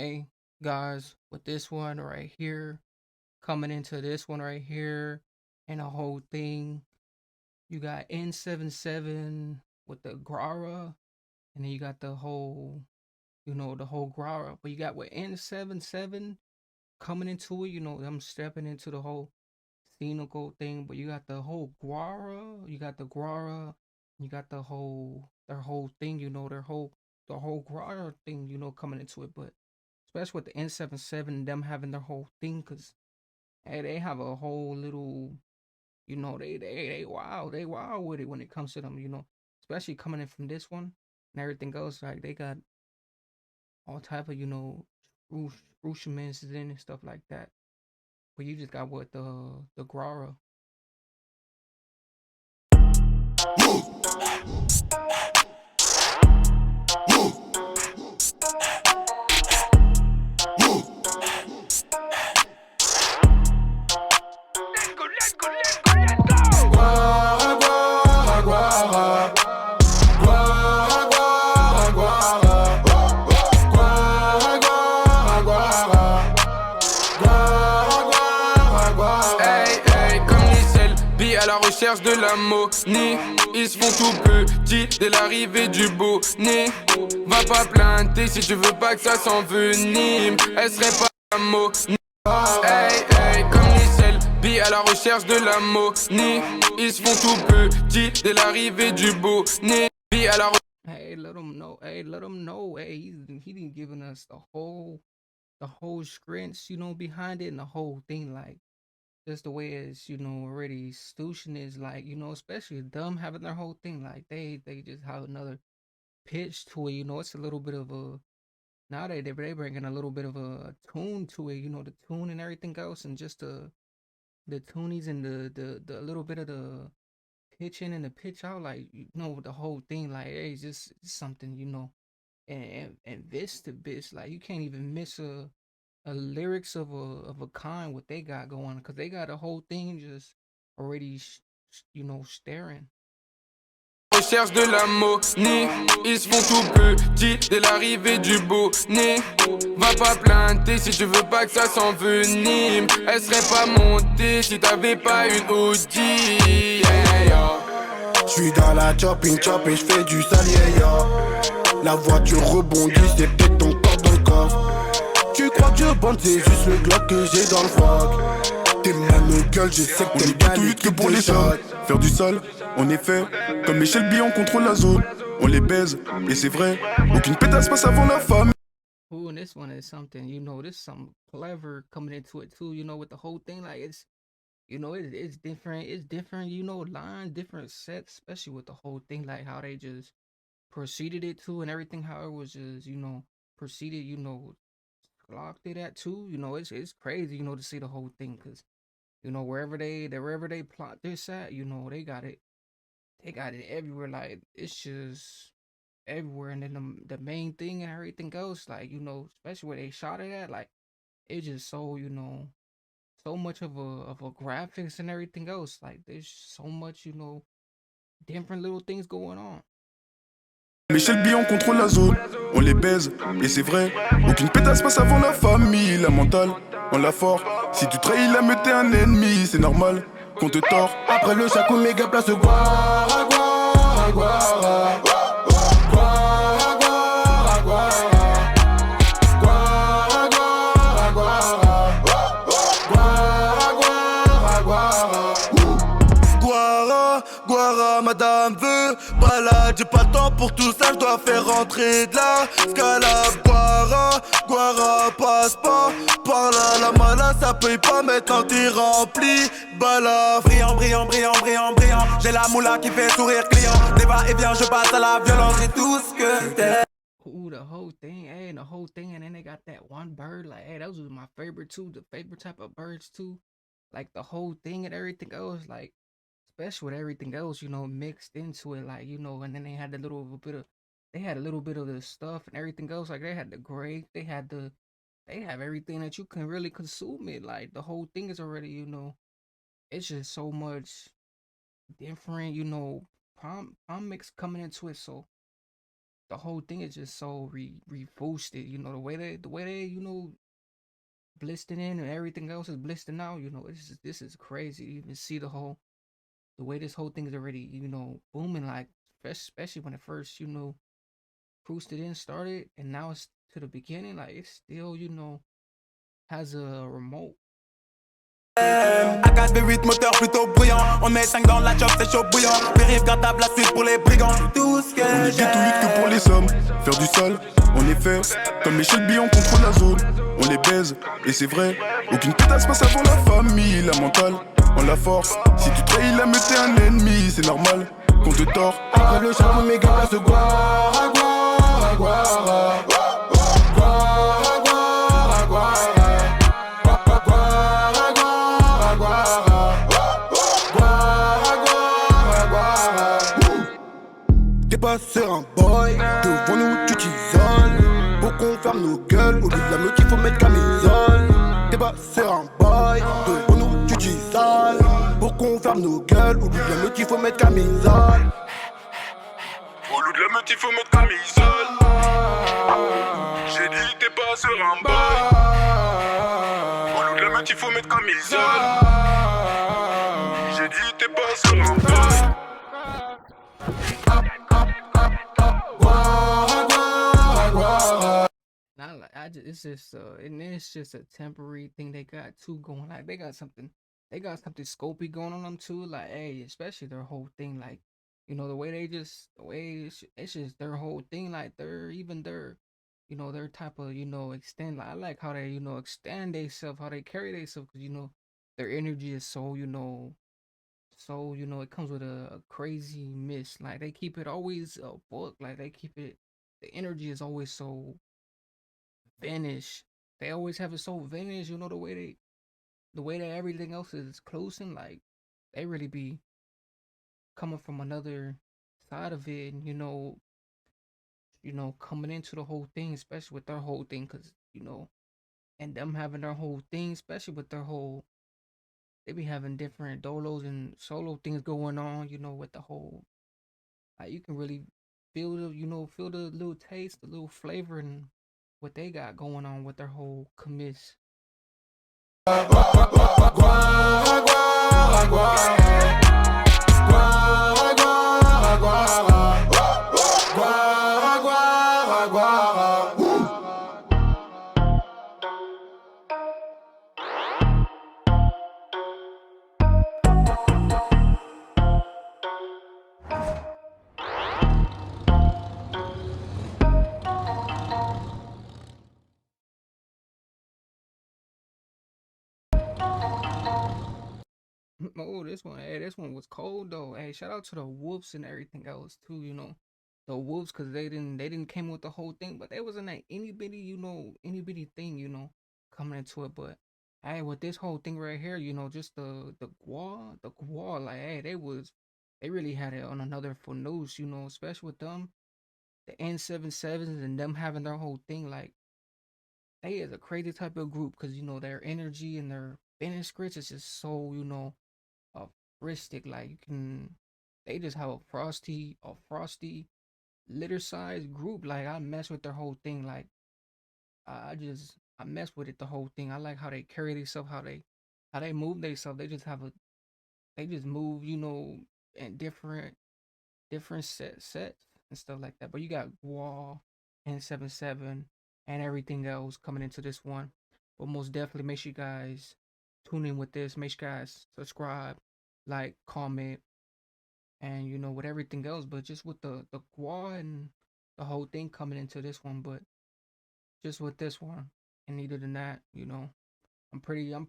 Okay, guys, with this one right here, coming into this one right here, and the whole thing, you got N77 with the Gwara, and then you got the whole, the whole Gwara. But you got with N77 coming into it, them stepping into the whole scenical thing. But you got the whole Gwara, you got the Gwara, you got their whole thing, the whole Gwara thing, coming into it. But especially with the N77, them having their whole thing, because hey, they have a whole little, they wild with it when it comes to them, especially coming in from this one and everything else. Like they got all type of, instruments in and stuff like that. But you just got what the Gwara. Gwara, Gwara, Gwara. Gwara, Gwara, Gwara. Gwara, Gwara, Gwara. Gwara, Gwara, Gwara. Hey, hey, comme N'Seven7, à la recherche de la monnaie. Ils se font tout petits dès l'arrivée du bonnet. Va pas planter si tu veux pas que ça s'envenime. Elle serait pas la monnaie. Hey, hey, comme N'Seven7, à la recherche de la monnaie. Ils se font tout petits dès l'arrivée du bonnet. À la Hey, let them know. Hey, let them know. Hey, he didn't giving us the whole scripts, behind it and the whole thing. Like just the way it's, already institution is like, especially them having their whole thing. Like they just have another pitch to it. It's a little bit of a now they bringing a little bit of a tune to it. The tune and everything else, and just the tunies and the little bit of the pitch in and the pitch out. Like the whole thing. Like hey, it's just something and this to bitch. Like you can't even miss a lyrics of a kind what they got going because they got a whole thing just already staring. recherche de la monnaie. Ils se font tout petits dès l'arrivée du bonnet. Va pas planter si tu veux pas que ça s'envenime. Elle serait pas montée si t'avais pas une Audi. Yeah, yeah. J'suis dans la chopping, j'fais du sale, yeah, yeah. La voiture rebondit, c'est peut-être ton corps dans le coffre. Tu crois que je bande, c'est juste le Glock que j'ai dans le froc. T'es ma gueule, je sais que t'aimes bien les que pour les shots. Faire du sale, en effet. Comme Michel B, on contrôle la zone. On les baise, et c'est vrai. Aucune pétasse passe avant la femme. Ooh, and this one is something, this is something clever coming into it too, with the whole thing. Like it's different. It's different, lines, different sets, especially with the whole thing, like how they just proceeded it too and everything, how it was just, proceeded, locked it at too. It's crazy, to see the whole thing because wherever they plot this at, they got it everywhere. Like it's just everywhere. And then the main thing and everything else, like, especially where they shot it at, like it's just so, so much of a graphics and everything else. Like there's so much, different little things going on. Michel B, on contrôle la zone. On les baise, et c'est vrai. Aucune pétasse passe avant la famille. La mentale, on l'a fort. Si tu trahis la meute, t'es un ennemi. C'est normal qu'on te tord. Après le chaco méga place Gwara, Gwara, Gwara. Gwara, Gwara, Gwara. Gwara, Gwara, Gwara. Gwara, Gwara, Gwara. Gwara, Gwara, madame veut balade, j'ai pas le temps pour tout ça, je dois faire rentrer de la scalab. Gwara, Gwara, passe pas par là, la mala ça paye pas, mais quand t'es rempli, balaf. Brillant, brillant, brillant, brillant, brillant, j'ai la moula qui fait sourire client. Débat et bien, je passe à la violence, c'est tout ce que t'es. Ooh, the whole thing, hey, and the whole thing, and then they got that one bird, like, hey, those was my favorite too, the favorite type of birds too, like the whole thing and everything else, like, especially with everything else, mixed into it, like, and then they had they had a little bit of the stuff and everything else, like they had the grape, they have everything that you can really consume it, like the whole thing is already, it's just so much different, prom mix coming into it, so the whole thing is just so re-boosted. You know, the way they blissed in and everything else is blissing out. You know, this is crazy to even see the way this whole thing is already booming. Like especially when it first boosted in started, and now it's to the beginning. Like it's still has a remote. AK-V8 moteur plutôt bruyant. On est 5 dans la chop, c'est chaud bouillant. Périph' gardable, la suite pour les brigands. Tout ce que On est bien tout vite que pour les sommes. Faire du sale, en effet. Comme les Shelby, on contrôle la zone. On les baise, et c'est vrai. Aucune pétasse passe avant la famille. La mentale, on la force. Si tu trahis la meute, t'es un ennemi. C'est normal qu'on te tord. Après le charbon, mes gars passent Gwara, Gwara, Gwara. Gwara, Gwara, Gwara. T'es pas sur un boy, devant nous tu t'isoles. Pour qu'on ferme nos gueules, au lieu de la meute il faut mettre camisole. T'es pas sur un boy, devant nous tu t'isoles. Pour qu'on ferme nos gueules, au lieu de la meute il faut mettre camisole. Au lieu de la meute, il faut mettre camisole. J'ai dit, t'es pas sur un boy. Au lieu de la meute, il faut mettre camisole. J'ai dit, t'es pas sur un boy. Not like it's just a temporary thing they got too going. Like they got something scopy going on them too. Like hey, especially their whole thing. Like the way it's just their whole thing. Like their type of extend. Like I like how they extend themselves, how they carry themselves, because their energy is so it comes with a crazy mist. Like they keep it always a book. Like they keep it. The energy is always so vanish. They always have it so vanish. The way that everything else is closing. Like they really be coming from another side of it, and coming into the whole thing, especially with their whole thing, because and them having their whole thing, especially with their whole, they be having different dolos and solo things going on, with the whole, like you can really feel the little taste, the little flavor, and what they got going on with their whole commiss. Gwara, Gwara, Gwara. Gwara, Gwara, Gwara. Gwara, Gwara, Gwara. Oh, this one was cold though. Hey, shout out to the Wolves and everything else too. The Wolves, because they didn't came with the whole thing, but they was in that any bitty thing, coming into it. But hey, with this whole thing right here, just the Gwar, like hey, they really had it on another full news, especially with them, the N77s and them having their whole thing. Like they is a crazy type of group, because their energy and their finish scripts is just so a ristic. Like you can, they just have a frosty litter size group. Like I mess with their whole thing. Like I mess with it the whole thing. I like how they carry themselves, how they move themselves. They just move, in different sets and stuff like that. But you got Wall and N77 and everything else coming into this one. But most definitely make sure you guys tune in with this. Make sure you guys subscribe, like, comment, and with everything else. But just with the Gwar and the whole thing coming into this one. But just with this one, and neither than that, I'm pretty out.